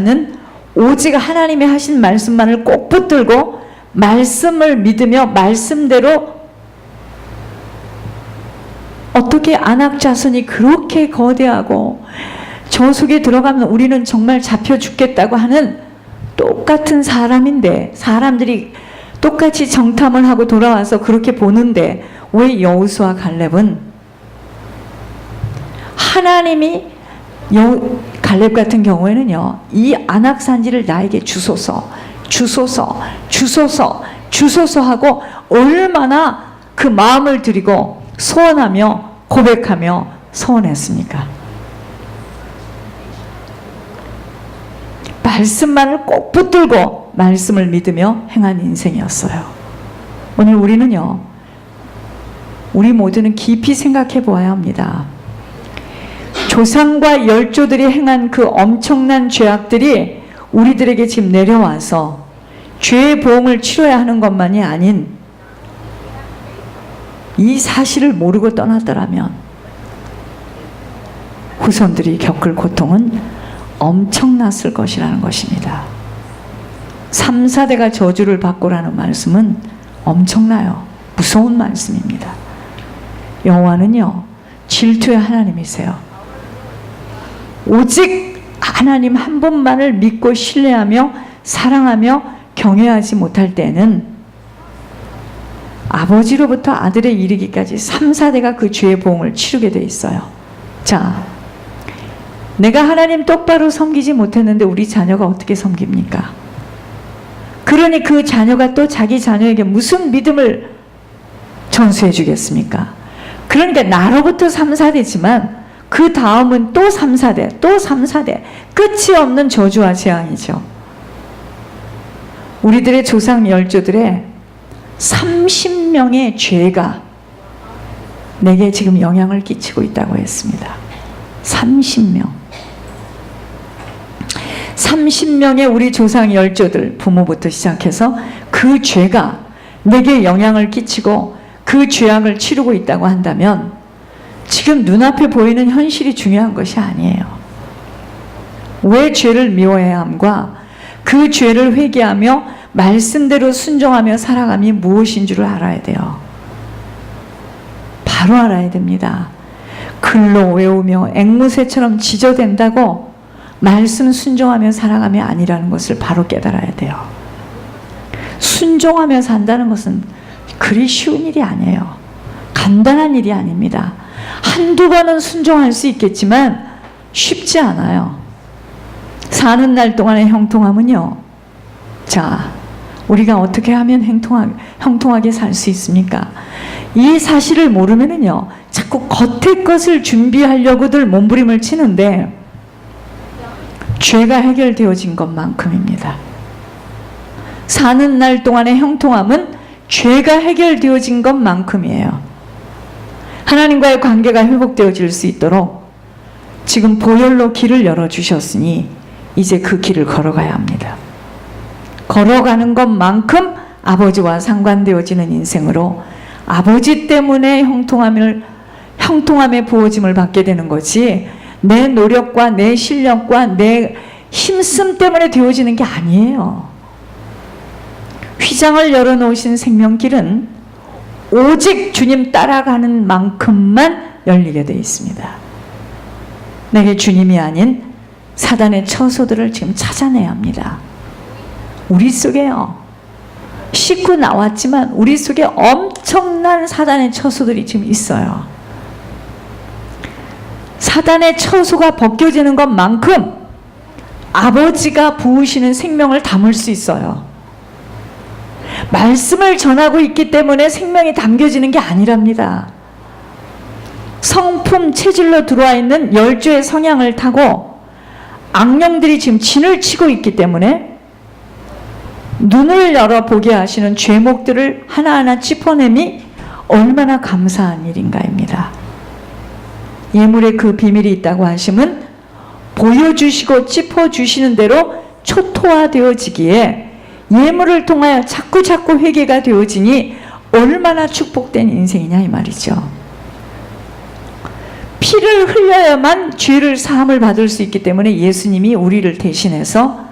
는 오직 하나님이 하신 말씀만을 꼭 붙들고 말씀을 믿으며 말씀대로 어떻게 안악 자손이 그렇게 거대하고 저 속에 들어가면 우리는 정말 잡혀 죽겠다고 하는 똑같은 사람인데, 사람들이 똑같이 정탐을 하고 돌아와서 그렇게 보는데 왜 여호수아 갈렙은 하나님이 갈렙 같은 경우에는요, 이 안악 산지를 나에게 주소서 하고 얼마나 그 마음을 드리고 소원하며 고백하며 소원했습니까? 말씀만을 꼭 붙들고 말씀을 믿으며 행한 인생이었어요. 오늘 우리는요, 우리 모두는 깊이 생각해 보아야 합니다. 조상과 열조들이 행한 그 엄청난 죄악들이 우리들에게 지금 내려와서 죄의 보응을 치러야 하는 것만이 아닌 이 사실을 모르고 떠나더라면 후손들이 겪을 고통은 엄청났을 것이라는 것입니다. 3, 4대가 저주를 받고라는 말씀은 엄청나요. 무서운 말씀입니다. 여호와는요, 질투의 하나님이세요. 오직 하나님 한 분만을 믿고 신뢰하며 사랑하며 경외하지 못할 때는 아버지로부터 아들에 이르기까지 3, 4대가 그 죄의 보응을 치르게 돼 있어요. 자, 내가 하나님 똑바로 섬기지 못했는데 우리 자녀가 어떻게 섬깁니까? 그러니 그 자녀가 또 자기 자녀에게 무슨 믿음을 전수해 주겠습니까? 그러니까 나로부터 3, 4대지만 그 다음은 또 3, 4대, 또 3, 4대, 끝이 없는 저주와 재앙이죠. 우리들의 조상 열조들의 30명의 죄가 내게 지금 영향을 끼치고 있다고 했습니다. 30명. 30명의 우리 조상 열조들, 부모부터 시작해서 그 죄가 내게 영향을 끼치고 그 죄악을 치르고 있다고 한다면 지금 눈앞에 보이는 현실이 중요한 것이 아니에요. 왜 죄를 미워해야 함과 그 죄를 회개하며 말씀대로 순종하며 살아감이 무엇인 줄을 알아야 돼요. 바로 알아야 됩니다. 글로 외우며 앵무새처럼 지저댄다고 말씀 순종하며 살아감이 아니라는 것을 바로 깨달아야 돼요. 순종하며 산다는 것은 그리 쉬운 일이 아니에요. 간단한 일이 아닙니다. 한두 번은 순종할 수 있겠지만 쉽지 않아요. 사는 날 동안의 형통함은요, 자, 우리가 어떻게 하면 형통하게 살 수 있습니까? 이 사실을 모르면은요, 자꾸 겉의 것을 준비하려고들 몸부림을 치는데 죄가 해결되어진 것만큼입니다. 사는 날 동안의 형통함은 죄가 해결되어진 것만큼이에요. 하나님과의 관계가 회복되어질 수 있도록 지금 보혈로 길을 열어주셨으니 이제 그 길을 걸어가야 합니다. 걸어가는 것만큼 아버지와 상관되어지는 인생으로 아버지 때문에 형통함의 부어짐을 받게 되는 거지, 내 노력과 내 실력과 내 힘씀 때문에 되어지는 게 아니에요. 휘장을 열어놓으신 생명길은 오직 주님 따라가는 만큼만 열리게 되어 있습니다. 내게 주님이 아닌 사단의 처소들을 지금 찾아내야 합니다. 우리 속에요, 씻고 나왔지만 우리 속에 엄청난 사단의 처소들이 지금 있어요. 사단의 처소가 벗겨지는 것만큼 아버지가 부으시는 생명을 담을 수 있어요. 말씀을 전하고 있기 때문에 생명이 담겨지는 게 아니랍니다. 성품 체질로 들어와 있는 열조의 성향을 타고 악령들이 지금 진을 치고 있기 때문에 눈을 열어 보게 하시는 죄목들을 하나하나 짚어냄이 얼마나 감사한 일인가입니다. 예물에 그 비밀이 있다고 하심은 보여주시고 짚어주시는 대로 초토화되어지기에 예물을 통하여 자꾸 회개가 되어지니 얼마나 축복된 인생이냐 이 말이죠. 피를 흘려야만 죄를 사함을 받을 수 있기 때문에 예수님이 우리를 대신해서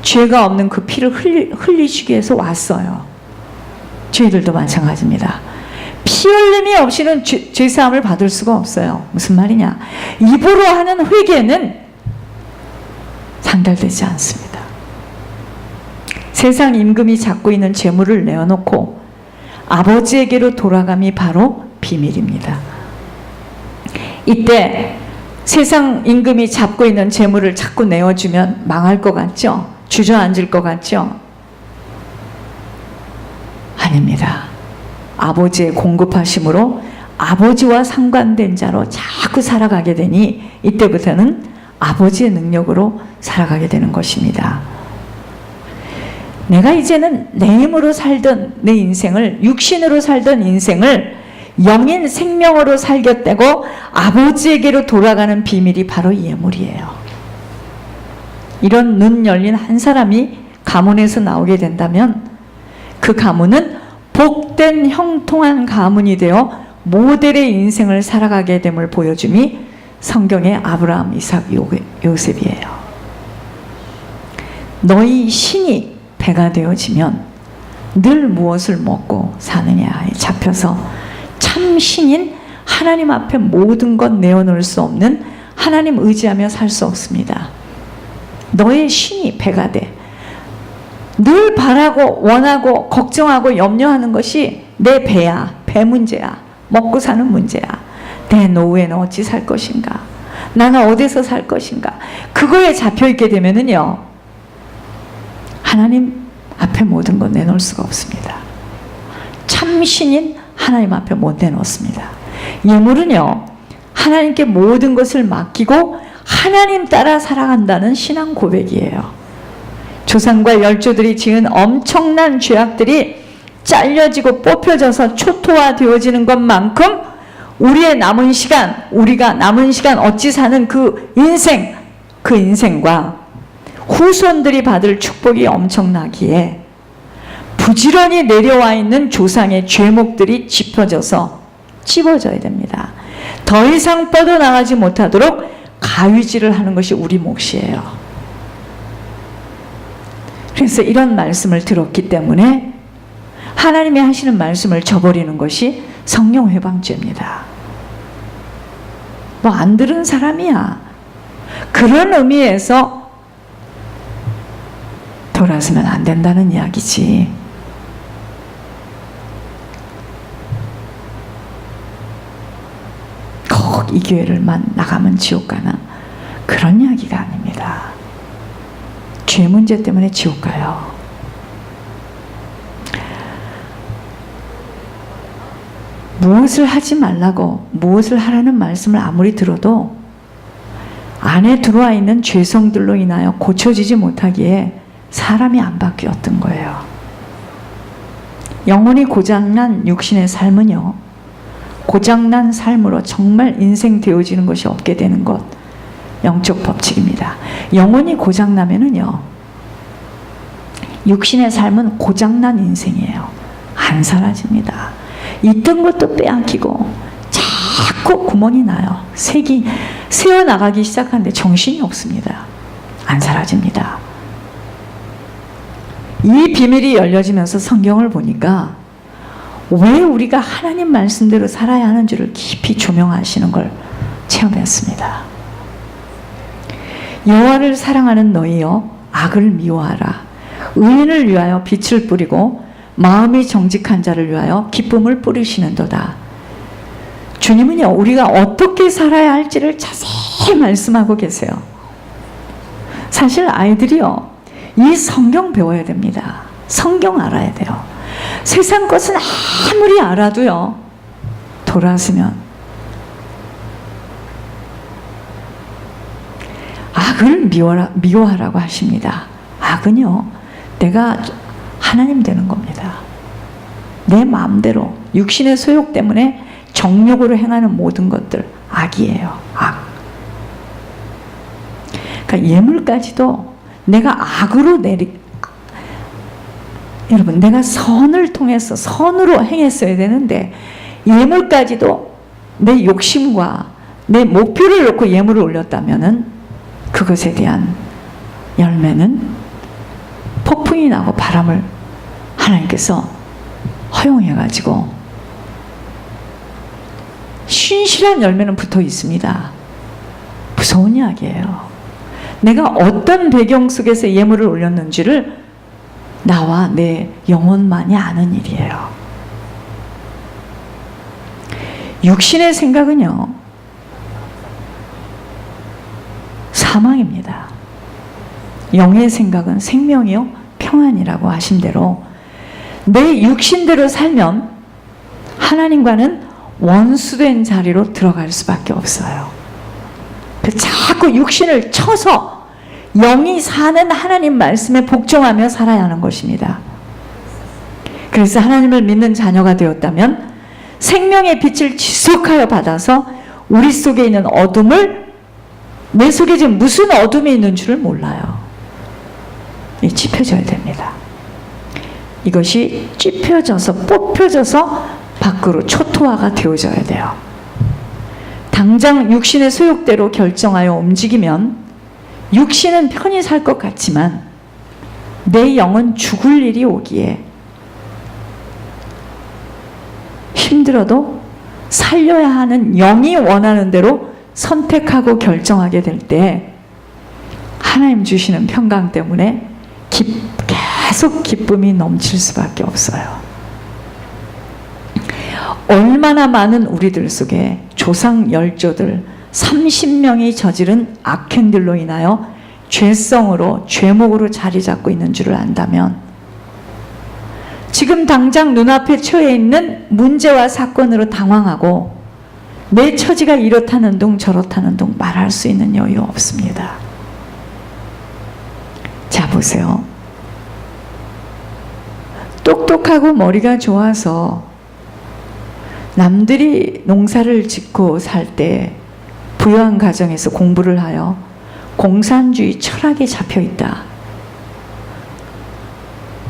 죄가 없는 그 피를 흘리시기 위해서 왔어요. 저희들도 마찬가지입니다. 피 흘림이 없이는 죄 사함을 받을 수가 없어요. 무슨 말이냐? 입으로 하는 회개는 상달되지 않습니다. 세상 임금이 잡고 있는 재물을 내어놓고 아버지에게로 돌아감이 바로 비밀입니다. 이때 세상 임금이 잡고 있는 재물을 자꾸 내어주면 망할 것 같죠? 주저앉을 것 같죠? 아닙니다. 아버지의 공급하심으로 아버지와 상관된 자로 자꾸 살아가게 되니 이때부터는 아버지의 능력으로 살아가게 되는 것입니다. 내가 이제는 내 힘으로 살던 내 인생을, 육신으로 살던 인생을 영인 생명으로 살겠다고 아버지에게로 돌아가는 비밀이 바로 예물이에요. 이런 눈 열린 한 사람이 가문에서 나오게 된다면 그 가문은 복된 형통한 가문이 되어 모델의 인생을 살아가게 됨을 보여줌이 성경의 아브라함, 이삭, 요셉이에요. 너희 신이 배가 되어지면 늘 무엇을 먹고 사느냐에 잡혀서 참 신인 하나님 앞에 모든 것 내어놓을 수 없는 하나님 의지하며 살 수 없습니다. 너의 신이 배가 돼. 늘 바라고 원하고 걱정하고 염려하는 것이 내 배야. 배 문제야. 먹고 사는 문제야. 내 노후에는 어찌 살 것인가? 나는 어디서 살 것인가? 그거에 잡혀있게 되면은요, 하나님 앞에 모든 것 내놓을 수가 없습니다. 참 신인 하나님 앞에 못 내놓습니다. 예물은요, 하나님께 모든 것을 맡기고 하나님 따라 살아간다는 신앙 고백이에요. 조상과 열조들이 지은 엄청난 죄악들이 잘려지고 뽑혀져서 초토화되어지는 것만큼 우리가 남은 시간 어찌 사는 그 인생과 후손들이 받을 축복이 엄청나기에 부지런히 내려와 있는 조상의 죄목들이 짚어져서 찝어져야 됩니다. 더 이상 뻗어나가지 못하도록 가위질을 하는 것이 우리 몫이에요. 그래서 이런 말씀을 들었기 때문에 하나님이 하시는 말씀을 저버리는 것이 성령 회방죄입니다. 뭐 안 들은 사람이야. 그런 의미에서 돌아서면 안 된다는 이야기지. 꼭 이 교회를만 나가면 지옥 가나? 그런 이야기가 아닙니다. 죄 문제 때문에 지옥 가요. 무엇을 하지 말라고, 무엇을 하라는 말씀을 아무리 들어도 안에 들어와 있는 죄성들로 인하여 고쳐지지 못하기에 사람이 안 바뀌었던 거예요. 영혼이 고장난 육신의 삶은요, 고장난 삶으로 정말 인생 되어지는 것이 없게 되는 것, 영적 법칙입니다. 영혼이 고장나면은요, 육신의 삶은 고장난 인생이에요. 안 사라집니다. 있던 것도 빼앗기고 자꾸 구멍이 나요. 색이 새어나가기 시작하는데 정신이 없습니다. 안 사라집니다. 이 비밀이 열려지면서 성경을 보니까 왜 우리가 하나님 말씀대로 살아야 하는 줄을 깊이 조명하시는 걸 체험했습니다. 여호와를 사랑하는 너희여, 악을 미워하라. 의인을 위하여 빛을 뿌리고 마음이 정직한 자를 위하여 기쁨을 뿌리시는도다. 주님은요, 우리가 어떻게 살아야 할지를 자세히 말씀하고 계세요. 사실 아이들이요, 이 성경 배워야 됩니다. 성경 알아야 돼요. 세상 것은 아무리 알아도요, 돌아서면 악을 미워하라고 하십니다. 악은요, 내가 하나님 되는 겁니다. 내 마음대로 육신의 소욕 때문에 정욕으로 행하는 모든 것들 악이에요. 악. 그러니까 예물까지도 내가 악으로 여러분, 내가 선을 통해서 선으로 행했어야 되는데 예물까지도 내 욕심과 내 목표를 놓고 예물을 올렸다면은 그것에 대한 열매는 폭풍이 나고 바람을 하나님께서 허용해가지고 신실한 열매는 붙어 있습니다. 무서운 이야기예요. 내가 어떤 배경 속에서 예물을 올렸는지를 나와 내 영혼만이 아는 일이에요. 육신의 생각은요, 사망입니다. 영의 생각은 생명이요 평안이라고 하신 대로 내 육신대로 살면 하나님과는 원수된 자리로 들어갈 수밖에 없어요. 자꾸 육신을 쳐서 영이 사는 하나님 말씀에 복종하며 살아야 하는 것입니다. 그래서 하나님을 믿는 자녀가 되었다면 생명의 빛을 지속하여 받아서 우리 속에 있는 어둠을, 내 속에 지금 무슨 어둠이 있는 줄을 몰라요. 찝혀져야 됩니다. 이것이 찝혀져서 뽑혀져서 밖으로 초토화가 되어져야 돼요. 당장 육신의 소욕대로 결정하여 움직이면 육신은 편히 살 것 같지만 내 영은 죽을 일이 오기에 힘들어도 살려야 하는 영이 원하는 대로 선택하고 결정하게 될 때 하나님 주시는 평강 때문에 계속 기쁨이 넘칠 수밖에 없어요. 얼마나 많은 우리들 속에 조상 열조들 30명이 저지른 악행들로 인하여 죄성으로 죄목으로 자리 잡고 있는 줄을 안다면 지금 당장 눈앞에 처해 있는 문제와 사건으로 당황하고 내 처지가 이렇다는 둥 저렇다는 둥 말할 수 있는 여유 없습니다. 자, 보세요. 똑똑하고 머리가 좋아서 남들이 농사를 짓고 살 때 부유한 가정에서 공부를 하여 공산주의 철학에 잡혀 있다.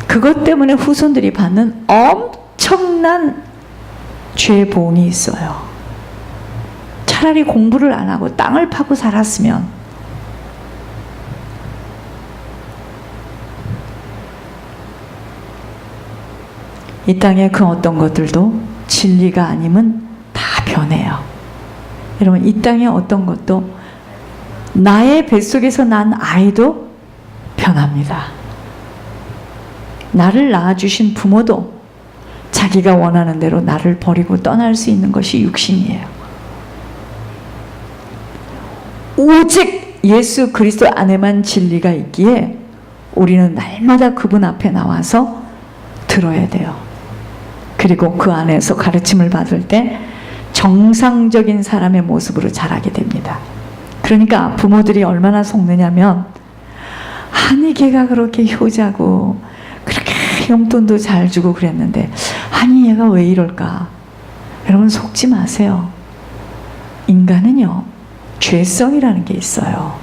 그것 때문에 후손들이 받는 엄청난 죄의 보응이 있어요. 차라리 공부를 안 하고 땅을 파고 살았으면 이 땅의 그 어떤 것들도 진리가 아니면 다 변해요. 여러분, 이 땅의 어떤 것도 나의 뱃속에서 난 아이도 변합니다. 나를 낳아주신 부모도 자기가 원하는 대로 나를 버리고 떠날 수 있는 것이 육신이에요. 오직 예수 그리스도 안에만 진리가 있기에 우리는 날마다 그분 앞에 나와서 들어야 돼요. 그리고 그 안에서 가르침을 받을 때 정상적인 사람의 모습으로 자라게 됩니다. 그러니까 부모들이 얼마나 속느냐면, 아니 걔가 그렇게 효자고 그렇게 용돈도 잘 주고 그랬는데 아니 얘가 왜 이럴까. 여러분, 속지 마세요. 인간은요, 죄성이라는 게 있어요.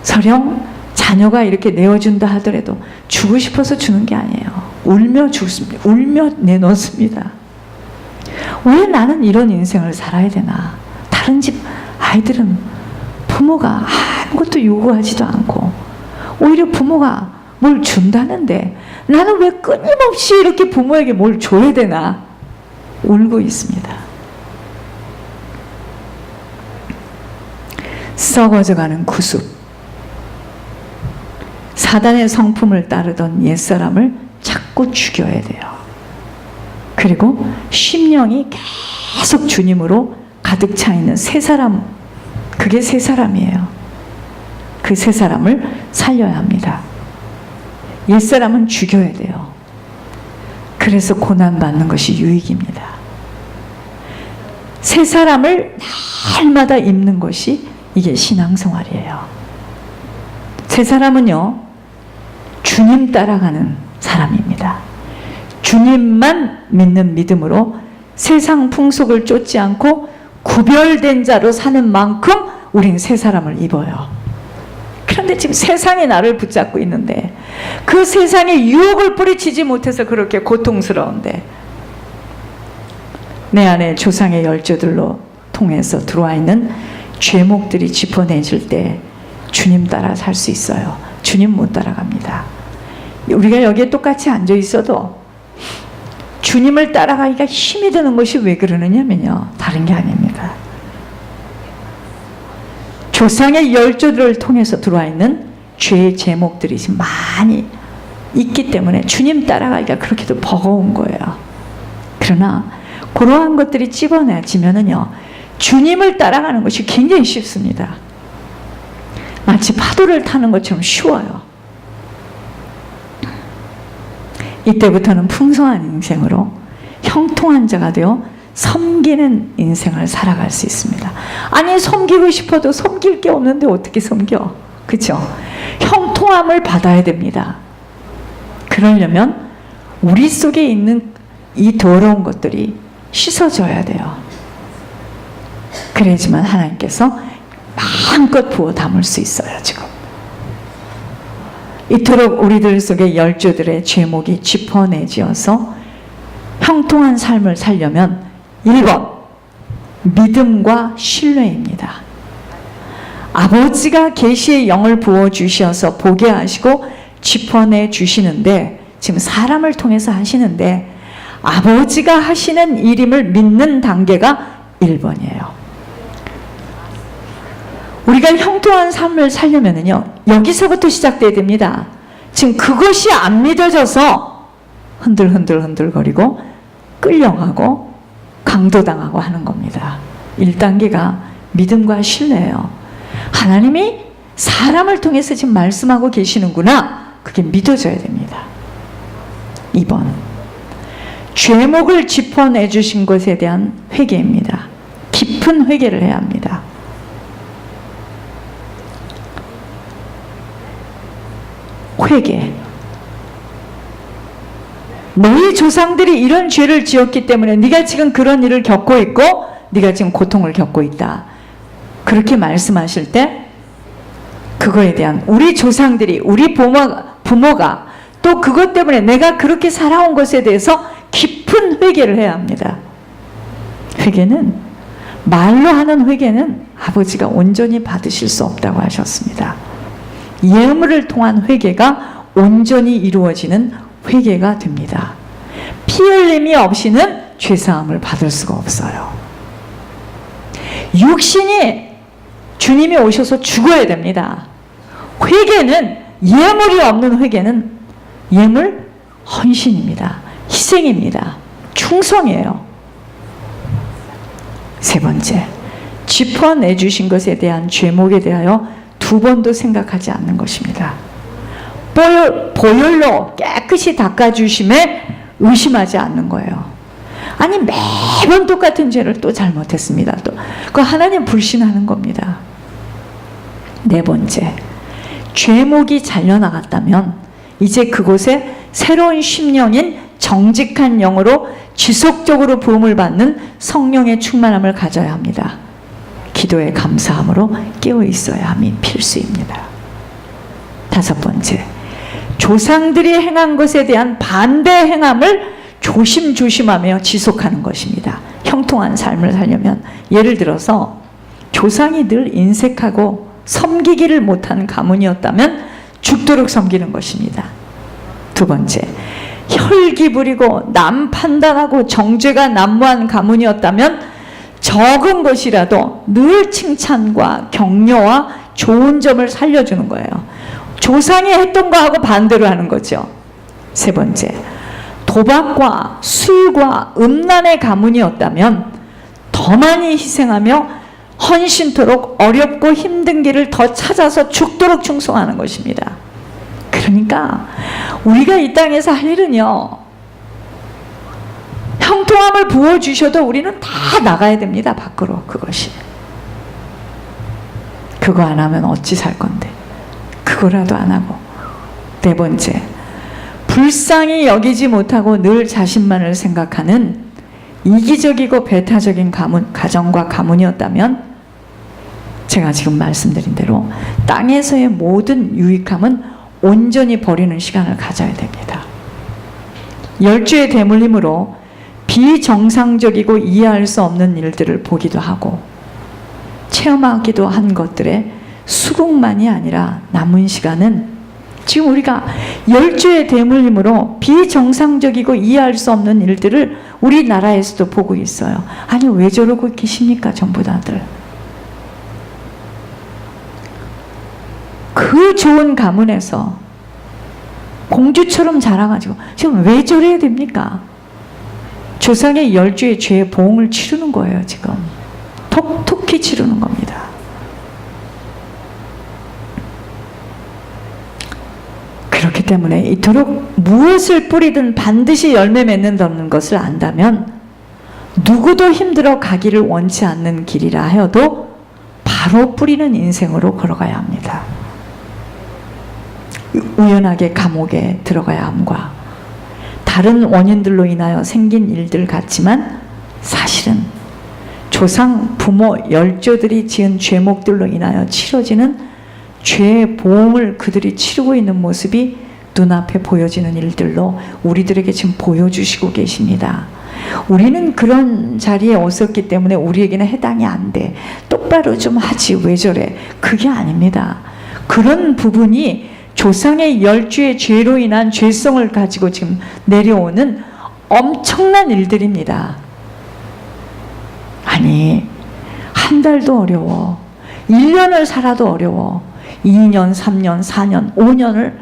설령 자녀가 이렇게 내어준다 하더라도 주고 싶어서 주는 게 아니에요. 울며 죽습니다. 울며 내놓습니다. 왜 나는 이런 인생을 살아야 되나. 다른 집 아이들은 부모가 아무것도 요구하지도 않고 오히려 부모가 뭘 준다는데 나는 왜 끊임없이 이렇게 부모에게 뭘 줘야 되나 울고 있습니다. 썩어져가는 구습, 사단의 성품을 따르던 옛사람을 자꾸 죽여야 돼요. 그리고 심령이 계속 주님으로 가득 차 있는 새 사람, 그게 새 사람이에요. 그 새 사람을 살려야 합니다. 옛사람은 죽여야 돼요. 그래서 고난받는 것이 유익입니다. 새 사람을 날마다 입는 것이 이게 신앙생활이에요. 새 사람은요, 주님 따라가는 사람입니다. 주님만 믿는 믿음으로 세상 풍속을 쫓지 않고 구별된 자로 사는 만큼 우린 새 사람을 입어요. 그런데 지금 세상이 나를 붙잡고 있는데 그 세상의 유혹을 뿌리치지 못해서 그렇게 고통스러운데 내 안에 조상의 열조들로 통해서 들어와 있는 죄목들이 짚어내질 때 주님 따라 살 수 있어요. 주님 못 따라갑니다. 우리가 여기에 똑같이 앉아 있어도 주님을 따라가기가 힘이 드는 것이 왜 그러느냐면요, 다른 게 아닙니다. 조상의 열조들을 통해서 들어와 있는 죄의 제목들이 지금 많이 있기 때문에 주님 따라가기가 그렇게도 버거운 거예요. 그러나 그러한 것들이 찝어내지면은요, 주님을 따라가는 것이 굉장히 쉽습니다. 마치 파도를 타는 것처럼 쉬워요. 이때부터는 풍성한 인생으로 형통한 자가 되어 섬기는 인생을 살아갈 수 있습니다. 아니, 섬기고 싶어도 섬길 게 없는데 어떻게 섬겨? 그렇죠? 형통함을 받아야 됩니다. 그러려면 우리 속에 있는 이 더러운 것들이 씻어져야 돼요. 그래야지만 하나님께서 마음껏 부어 담을 수 있어요. 지금 이토록 우리들 속에 열조들의 죄목이 짚어내지어서 형통한 삶을 살려면 1번 믿음과 신뢰입니다. 아버지가 계시의 영을 부어주셔서 보게 하시고 짚어내 주시는데, 지금 사람을 통해서 하시는데 아버지가 하시는 일임을 믿는 단계가 1번이에요. 우리가 형통한 삶을 살려면요, 여기서부터 시작돼야 됩니다. 지금 그것이 안 믿어져서 흔들거리고 끌려가고 강도당하고 하는 겁니다. 1단계가 믿음과 신뢰예요. 하나님이 사람을 통해서 지금 말씀하고 계시는구나, 그게 믿어져야 됩니다. 2번, 죄목을 짚어내 주신 것에 대한 회개입니다. 깊은 회개를 해야 합니다. 회개. 너희 조상들이 이런 죄를 지었기 때문에 네가 지금 그런 일을 겪고 있고 네가 지금 고통을 겪고 있다. 그렇게 말씀하실 때 그거에 대한 우리 조상들이, 우리 부모가 또 그것 때문에 내가 그렇게 살아온 것에 대해서 깊은 회개를 해야 합니다. 회개는, 말로 하는 회개는 아버지가 온전히 받으실 수 없다고 하셨습니다. 예물을 통한 회개가 온전히 이루어지는 회개가 됩니다. 피 흘림이 없이는 죄사함을 받을 수가 없어요. 육신이 주님이 오셔서 죽어야 됩니다. 회개는, 예물이 없는 회개는 예물, 헌신입니다. 희생입니다. 충성이에요. 3번째, 짚어내주신 것에 대한 죄목에 대하여 2번도 생각하지 않는 것입니다. 보혈로 깨끗이 닦아주심에 의심하지 않는 거예요. 아니, 매번 똑같은 죄를 또 잘못했습니다. 또 그 하나님 불신하는 겁니다. 4번째, 죄목이 잘려나갔다면 이제 그곳에 새로운 심령인 정직한 영으로 지속적으로 부음을 받는 성령의 충만함을 가져야 합니다. 기도에 감사함으로 깨어 있어야 함이 필수입니다. 5번째, 조상들이 행한 것에 대한 반대 행함을 조심조심하며 지속하는 것입니다. 형통한 삶을 살려면, 예를 들어서 조상이 늘 인색하고 섬기기를 못한 가문이었다면 죽도록 섬기는 것입니다. 2번째, 혈기 부리고 남 판단하고 정죄가 난무한 가문이었다면 적은 것이라도 늘 칭찬과 격려와 좋은 점을 살려주는 거예요. 조상이 했던 거하고 반대로 하는 거죠. 3번째, 도박과 술과 음란의 가문이었다면 더 많이 희생하며 헌신토록 어렵고 힘든 길을 더 찾아서 죽도록 충성하는 것입니다. 그러니까 우리가 이 땅에서 할 일은요, 형통함을 부어주셔도 우리는 다 나가야 됩니다. 밖으로. 그것이. 그거 안 하면 어찌 살 건데. 그거라도 안 하고. 4번째, 불쌍히 여기지 못하고 늘 자신만을 생각하는 이기적이고 배타적인 가정과 가문이었다면 제가 지금 말씀드린 대로 땅에서의 모든 유익함은 온전히 버리는 시간을 가져야 됩니다. 열주의 대물림으로 비정상적이고 이해할 수 없는 일들을 보기도 하고 체험하기도 한 것들의 수긍만이 아니라 남은 시간은 지금 우리가 열주의 대물림으로 비정상적이고 이해할 수 없는 일들을 우리나라에서도 보고 있어요. 아니 왜 저러고 계십니까 전부 다들. 그 좋은 가문에서 공주처럼 자라가지고 지금 왜 저래야 됩니까? 조상의 열주의 죄의 보응을 치르는 거예요. 지금 톡톡히 치르는 겁니다. 그렇기 때문에 이토록 무엇을 뿌리든 반드시 열매 맺는다는 것을 안다면 누구도 힘들어 가기를 원치 않는 길이라 하여도 바로 뿌리는 인생으로 걸어가야 합니다. 우연하게 감옥에 들어가야 함과 다른 원인들로 인하여 생긴 일들 같지만 사실은 조상, 부모, 열조들이 지은 죄목들로 인하여 치러지는 죄의 보응을 그들이 치르고 있는 모습이 눈앞에 보여지는 일들로 우리들에게 지금 보여주시고 계십니다. 우리는 그런 자리에 없었기 때문에 우리에게는 해당이 안 돼. 똑바로 좀 하지 왜 저래. 그게 아닙니다. 그런 부분이 조상의 열주의 죄로 인한 죄성을 가지고 지금 내려오는 엄청난 일들입니다. 아니 한 달도 어려워. 1년을 살아도 어려워. 2년, 3년, 4년, 5년을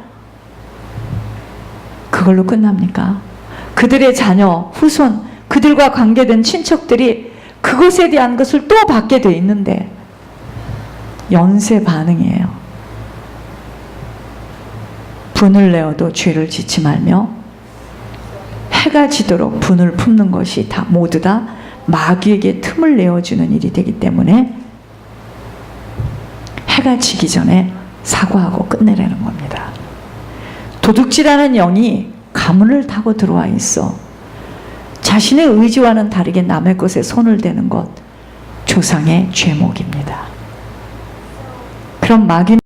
그걸로 끝납니까? 그들의 자녀, 후손, 그들과 관계된 친척들이 그것에 대한 것을 또 받게 돼 있는데 연쇄 반응이에요. 분을 내어도 죄를 짓지 말며 해가 지도록 분을 품는 것이 다 모두 다 마귀에게 틈을 내어주는 일이 되기 때문에 해가 지기 전에 사과하고 끝내라는 겁니다. 도둑질하는 영이 가문을 타고 들어와 있어 자신의 의지와는 다르게 남의 것에 손을 대는 것 조상의 죄목입니다. 그럼 마귀는